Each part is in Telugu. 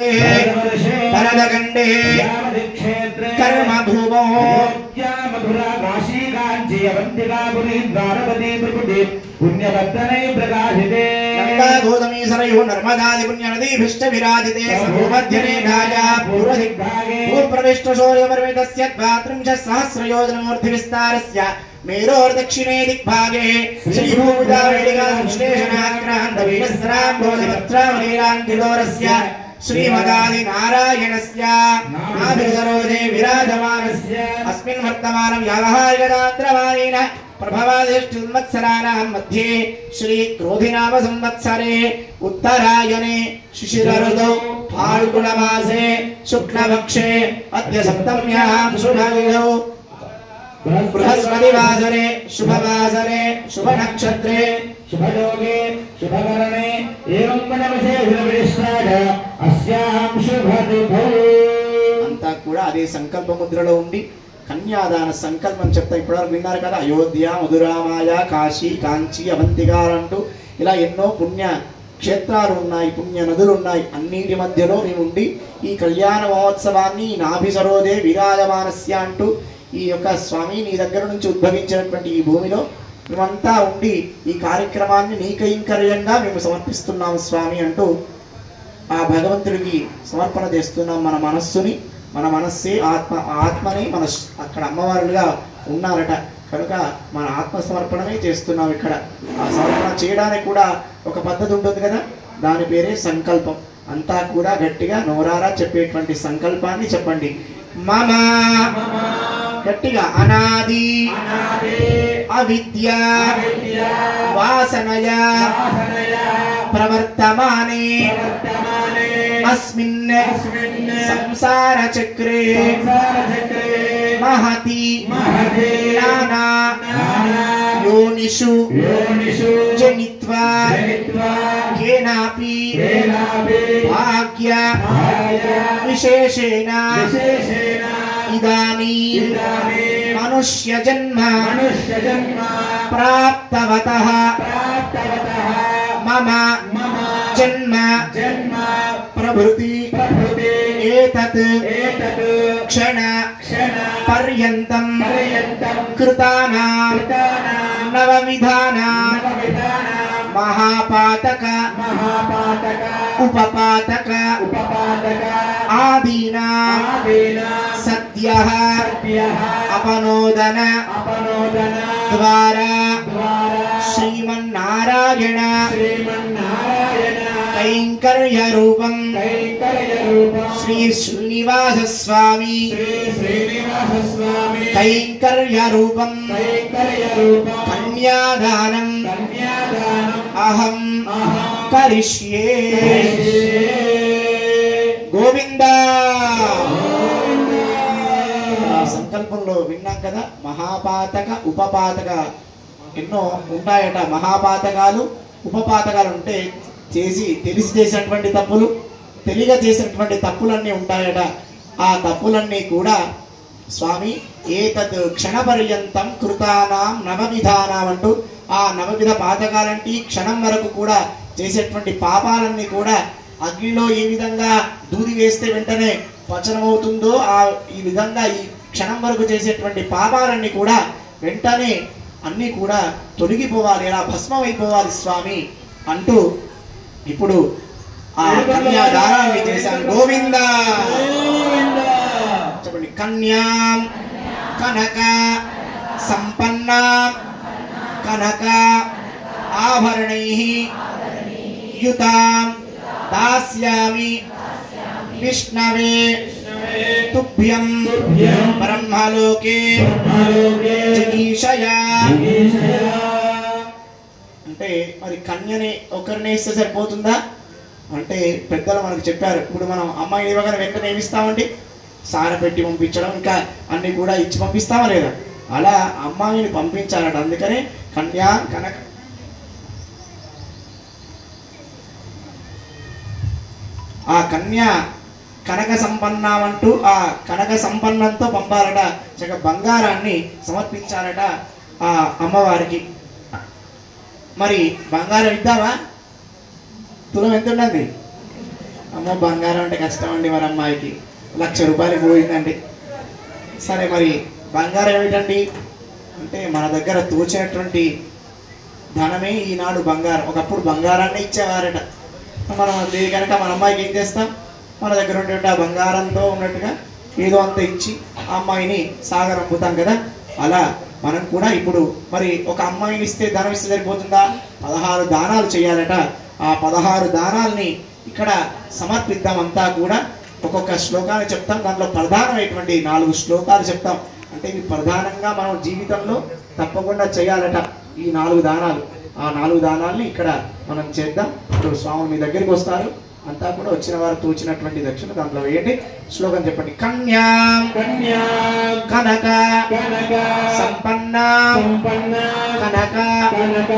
भरतखंडे कर्म भूमो मधुरा काशी कांची अवंतिकापुरी द्वारपति त्रिपुटी पुण्यवर्धने प्रकाशिते गंगा गोदावरी सरयू नर्मदादि पुण्यनदीभिश्च विराजिते भूमध्यरेखाया पूर्वदिग्भागे भूप्रविष्ट शौर्यपर्वतस्य 32,000 मेरोर्दक्षिणे दिग्भागे श्रीभूमिदावेदिकाश्लेषणाक्रान्तवीरस्राम्भोधपत्रावलीलाङ्किलोरस्य श्रीमदादि नारायणस्य नाभिसरोजे विराजमानस्य अस्मिन् वर्तमानं व्यावहारिकदात्रवाणेन प्रभवादिष्टुन्वत्सराणां मध्ये श्री क्रोधिनाम संवत्सरे उत्तरायणे शिशिरऋतौ फाल्गुणमासे शुक्लपक्षे अद्य सप्तम्यां शुभदिनौ बृहस्पतिवासरे शुभवासरे शुभनक्षत्रे शुभयोगे शुभकरणे एवं मनमसे विरविष्टाग अस्यां शुभतिथौ అంతా కూడా అదే సంకల్ప ముద్రలో ఉండి కన్యాదాన సంకల్పం చెప్తా ఇప్పటివరకు విన్నారు కదా. అయోధ్య, మధురామాయ, కాశీ, కాంచి, అవంతికాలు అంటూ ఇలా ఎన్నో పుణ్య క్షేత్రాలు ఉన్నాయి, పుణ్య నదులు ఉన్నాయి. అన్నిటి మధ్యలో మేము ఉండి ఈ కళ్యాణ మహోత్సవాన్ని నాభి సరోజే విరాజమానస్య అంటూ ఈ యొక్క స్వామి నీ దగ్గర నుంచి ఉద్భవించినటువంటి ఈ భూమిలో మేమంతా ఉండి ఈ కార్యక్రమాన్ని నీ కైంకర్యంగా మేము సమర్పిస్తున్నాము స్వామి అంటూ ఆ భగవంతుడికి సమర్పణ చేస్తున్నాం. మన మనస్సుని, మన మనస్సే ఆత్మ, ఆత్మని మన అక్కడ అమ్మవారులుగా ఉన్నారట కనుక మన ఆత్మ సమర్పణమే చేస్తున్నాం. ఇక్కడ ఆ సమర్పణ చేయడానికి కూడా ఒక పద్ధతి ఉంటుంది కదా, దాని పేరే సంకల్పం. అంతా కూడా గట్టిగా నోరారా చెప్పేటువంటి సంకల్పాన్ని చెప్పండి. మమ గట్టిగా అనాది అవిద్య వాసనయ ప్రవర్తమానే अस्मिन् संसार चक्रे महति नाना योनिषु जनित्वा केनापि भाग्य विशेषेण इदानीं मनुष्य जन्म प्राप्तवतः मम जन्म प्रभृति एतत् क्षण पर्यन्तं कृतानां नवविधानां महापातक उपपातक आदीना सद्यः अपनोदन द्वारा श्रीमन्नारायण कैंकर्य रूपं श्री श्रीनिवास स्वामी कैंकर्य रूपं कन्यादानं अहं करिष्ये गोविंदा. సంకల్పంలో విన్నాం కదా, మహాపాతక ఉపపాతక ఎన్నో ఉంటాయట. మహాపాతకాలు ఉపపాతకాలు ఉంటే తెలిసి చేసినటువంటి తప్పులు, తెలియక చేసినటువంటి తప్పులన్నీ ఉంటాయట. ఆ తప్పులన్నీ కూడా స్వామి ఏతద్ క్షణపర్యంతం కృతానాం నవవిధానాం అంటూ ఆ నవవిధ పాతకాలంటే క్షణం వరకు కూడా చేసేటువంటి పాపాలన్నీ కూడా అగ్నిలో ఏ విధంగా దూది వేస్తే వెంటనే పచనమవుతుందో ఈ విధంగా ఈ క్షణం వరకు చేసేటువంటి పాపాలన్నీ కూడా వెంటనే అన్నీ కూడా తొలగిపోవాలి, ఎలా భస్మం అయిపోవాలి స్వామి అంటూ ఇప్పుడు ఆ కన్యాదానాన్ని చేశాను. గోవింద చెప్పండి. కన్యాం కనక సంపన్న కనక ఆభరణైః యుతాం దాస్యామి విష్ణవే తుభ్యం బ్రహ్మలోకే జనీషయా. అంటే మరి కన్యని ఒకరిని ఇస్తే సరిపోతుందా అంటే పెద్దలు మనకు చెప్పారు. ఇప్పుడు మనం అమ్మాయిని ఇవ్వగానే వెంటనే ఏమిస్తామండి, సార పెట్టి పంపించడం, ఇంకా అన్ని కూడా ఇచ్చి పంపిస్తామా లేదా, అలా అమ్మాయిని పంపించాలట. అందుకనే కన్యా కనక ఆ కన్య కనక సంపన్నంటూ ఆ కనక సంపన్నంతో పంపాలట. చక్క బంగారాన్ని సమర్పించాలట ఆ అమ్మవారికి. మరి బంగారం ఇద్దామా? తులం ఎంత ఉన్నది? అమ్మో బంగారం అంటే కష్టం అండి, మరి అమ్మాయికి 1,00,000 రూపాయలు పోయిందండి. సరే మరి బంగారం ఏమిటండి అంటే మన దగ్గర తోచినటువంటి ధనమే ఈనాడు బంగారం. ఒకప్పుడు బంగారాన్ని ఇచ్చేవారట. మనం అది కనుక మన అమ్మాయికి ఏం చేస్తాం, మన దగ్గర ఉన్నటువంటి ఆ బంగారంతో ఉన్నట్టుగా ఏదో అంత ఇచ్చి ఆ అమ్మాయిని సాగరంపుతాం కదా. అలా మనం కూడా ఇప్పుడు మరి ఒక అమ్మాయిని ఇస్తే ధనం ఇస్తే సరిపోతుందా, 16 దానాలు చేయాలట. ఆ 16 దానాల్ని ఇక్కడ సమర్పిద్దాం. అంతా కూడా ఒక్కొక్క శ్లోకాన్ని చెప్తాం, దాంట్లో ప్రధానమైనటువంటి 4 శ్లోకాలు చెప్తాం. అంటే ఇవి ప్రధానంగా మనం జీవితంలో తప్పకుండా చేయాలట ఈ 4 దానాలు. ఆ 4 దానాల్ని ఇక్కడ మనం చేద్దాం. ఇప్పుడు స్వామి మీ దగ్గరికి వస్తారు, అంతా కూడా వచ్చిన వారు తోచినటువంటి దక్షిణ దాంట్లో వేయండి. శ్లోకం చెప్పండి. కన్యా కన్యా కనక కనక సంపన్న సంపన్న కనక కనక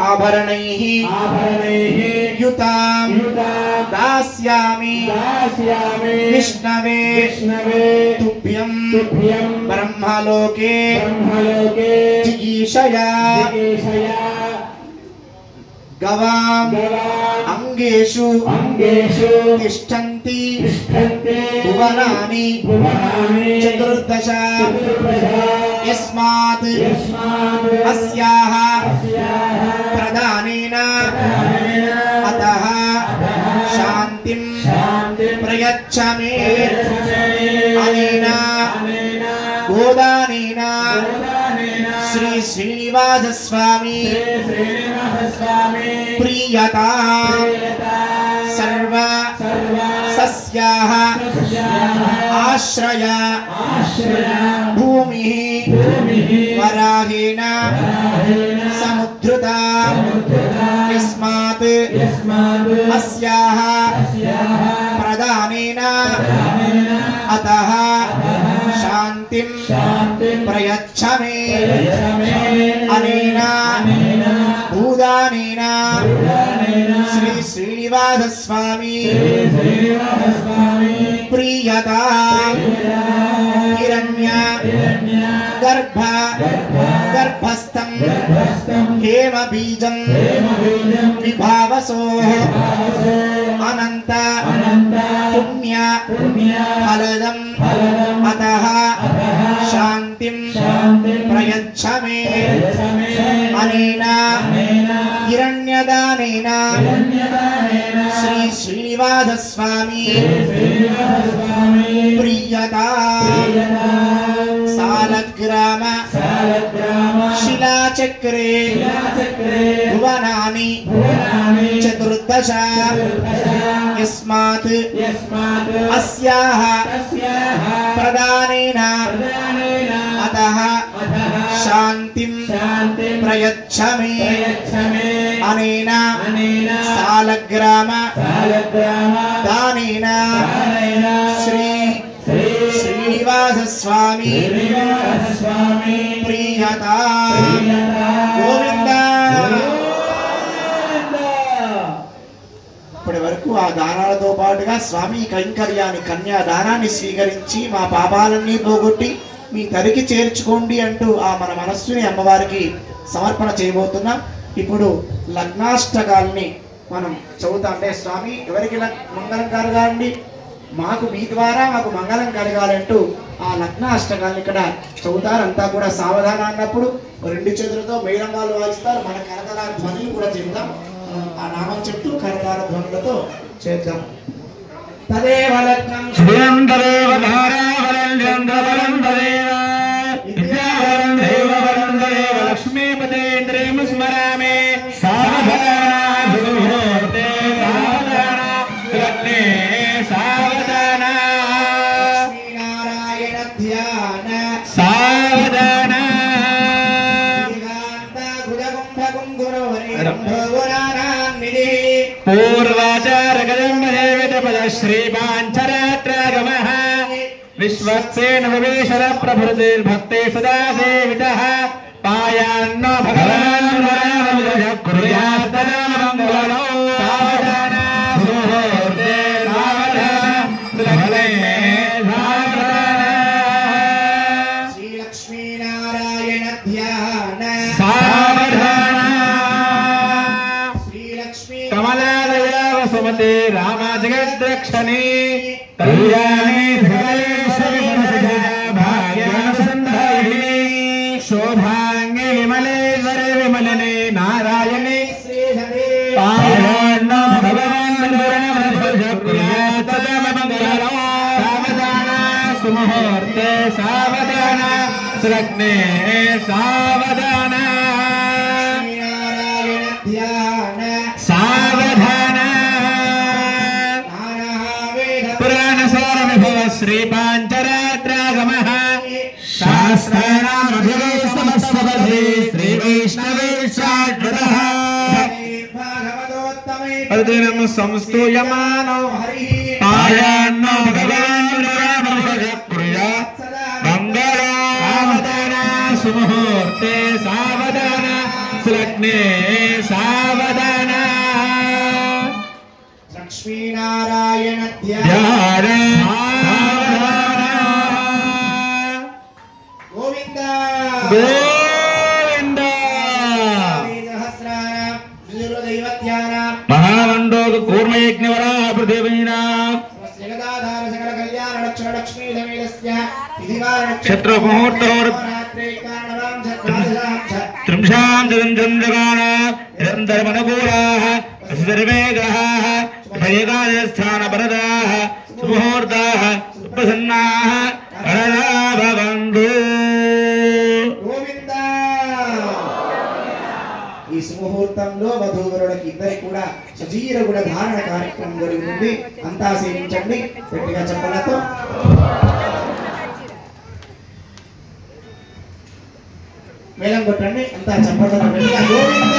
ఆభరణైః ఆభరణైః యుతాం యుతాం దాస్యామి దాస్యామి విష్ణవే విష్ణవే తుభ్యం తుభ్యం బ్రహ్మలోకే బ్రహ్మలోకే జిగీషయా జిగీషయా గవాం గవాం అంగేషు అంగేషు తిష్టంతి తిష్టంతి భువనాని భువనాని చతుర్దశ చతుర్దశ యస్మాత్ యస్మాత్ అస్యాః అస్యాః ప్రదానేన ప్రదానేన అతః శాంతిం శాంతిం ప్రయచ్చ మే ప్రయచ్చమే అనేన అనేన గోదానేన గోదానేన శ్రీ శ్రీనివాస స్వామి శ్రీ శ్రీనివాస స్వామి ప్రియతాం ప్రియతాం సర్వ సర్వ సస్యాః సస్యాః ఆశ్రయ ఆశ్రయ భూమిః భూమిః వరాహేణ వరాహేణ సముద్ధృత సముద్ధృత యస్మాత్ యస్మాత్ అస్యాః అస్యాః ప్రదానేన ప్రదానేన అతః శాంతిం శాంతిం ప్రయచ్చ మే ప్రయచ్చమే అనేన అనేన భూదానేన భూదానేన శ్రీ శ్రీనివాస స్వామి శ్రీ శ్రీనివాస స్వామి ప్రియతాం హిరణ్య హిరణ్య గర్భ గర్భ గర్భస్థం గర్భస్థం హేమ బీజం హేమబీజం విభావసో విభావసో అనంత అనంత పుణ్య పుణ్య ఫలదం ఫలదం అతః అతః శాంతిం శాంతిం ప్రయచ్చ మే ప్రయచ్చమే అనేన అనేన హిరణ్యదానేన హిరణ్యదానేన శ్రీ శ్రీనివాస స్వామి శ్రీ శ్రీనివాస స్వామి ప్రియతాం ప్రియతాం సాలగ్రామ సాలగ్రామ శిలాచక్రే శిలాచక్రే భువనాని భువనాని చతుర్దశ చతుర్దశ యస్మాత్ యస్మాత్ అస్యాః తస్యాః ప్రదానేన ప్రదానేన అతః అతః శాంతిం శాంతిం ప్రయచ్చ మే ప్రయచ్చమే అనేన అనేన సాలగ్రామ సాలగ్రామ దానేన దానేన శ్రీ శ్రీ శ్రీనివాస స్వామి శ్రీనివాస స్వామి ప్రియతాం ప్రియతాం గోవింద. గోవింద. ఇప్పటి వరకు ఆ దానాలతో పాటుగా స్వామి కైంకర్యాన్ని కన్యా దానాన్ని స్వీకరించి మా పాపాలన్నీ పోగొట్టి మీ దరికి చేర్చుకోండి అంటూ ఆ మన మనస్సుని అమ్మవారికి సమర్పణ చేయబోతున్నాం. ఇప్పుడు లగ్నాష్టకాల్ని మనం చదువుతాం. అంటే స్వామి ఎవరికి మంగళం కలగాలండి, మాకు మీ ద్వారా మాకు మంగళం కలగాలంటూ ఆ లగ్నాష్టకాల్ని ఇక్కడ చదువుతారు. అంతా కూడా సావధానం అన్నప్పుడు 2 చేతులతో మేళంగాలు వాయిస్తారు. మన కరతాళ ధ్వనులు కూడా చెప్తాం. ఆ నామం చెప్తూ కరతాళ ధ్వనులతో చేద్దాం. తదేవ లగ్నం శ్రీయంతరేవ ధారావరంజంతరంతరేవ విద్యావరం దేవవరంతరేవ లక్ష్మీపతేంద్రియం స్మరామి సావధాన సుముహూర్తే సావధాన లగ్నే సావధాన శ్రీనారాయణ ధ్యాన సావధాన శ్రీకాంత గుజగుంభ కుంగురవరి రంభోగుణానాన్నిధి పూర్వాచారగజంబదేవిత శ్రీపాంచరాత్రాగమః విశ్వక్సేన వివేశర ప్రభృతిర్భక్తే సదా సేవితః పాయాన్నో భగవాన్ రామజ కుర్యాత్తనామంగళో సావధాన సుముహూర్తే సావధాన లగ్నే సావధాన శ్రీలక్ష్మీనారాయణ ధ్యాన సావధాన శ్రీలక్ష్మీ కమలాలయ వసుమతే రామ జగద్రక్ష कुर्यामि सकलेश्वरी भाग्यानुसन्धायिनी शोभाङ्गे विमलेश्वरे विमलने नारायणे पायान्नो भगवान् कुर्यात् सदा सावधान सुमुहूर्ते सावधान सुलग्ने सावधान सावधान पुराणसारविभव श्री पाञ्चरात्रागमः शास्त्राणामभिवे समस्तपदे श्री वैष्णवे शाश्वतः अर्जुनं संस्तूयमानो पायान्नो भगवान् कुर्यात् मंगलावधान सुमुहूर्ते सावधान सुलग्ने सावधान लक्ष्मीनारायण ध्यान गोविंद गोविंद महामंडोक कूर्मयज्ञवरा पृथिवीना जगदाधार सकल कल्याण लक्ष्मण लक्ष्मी समेतस्य क्षत्र मुहूर्तोर त्रिंशां जगन निरन्तरमनुकूलाः सर्वे ग्रहाः भयगास्थानपरदाः सुमुहूर्ताः सुप्रसन्नाः वरदा भवन्तु గోవింద ఈ సుముహూర్తంలో వధూవరులకి ఇద్దరికి కూడా సజీర గుణ ధారణ కార్యక్రమం జరుగుతుంది. అంతా సేవించండి గట్టిగా చెప్పలతో. మేళం కొట్టండి అంతా చెప్పడం గట్టిగా గోవింద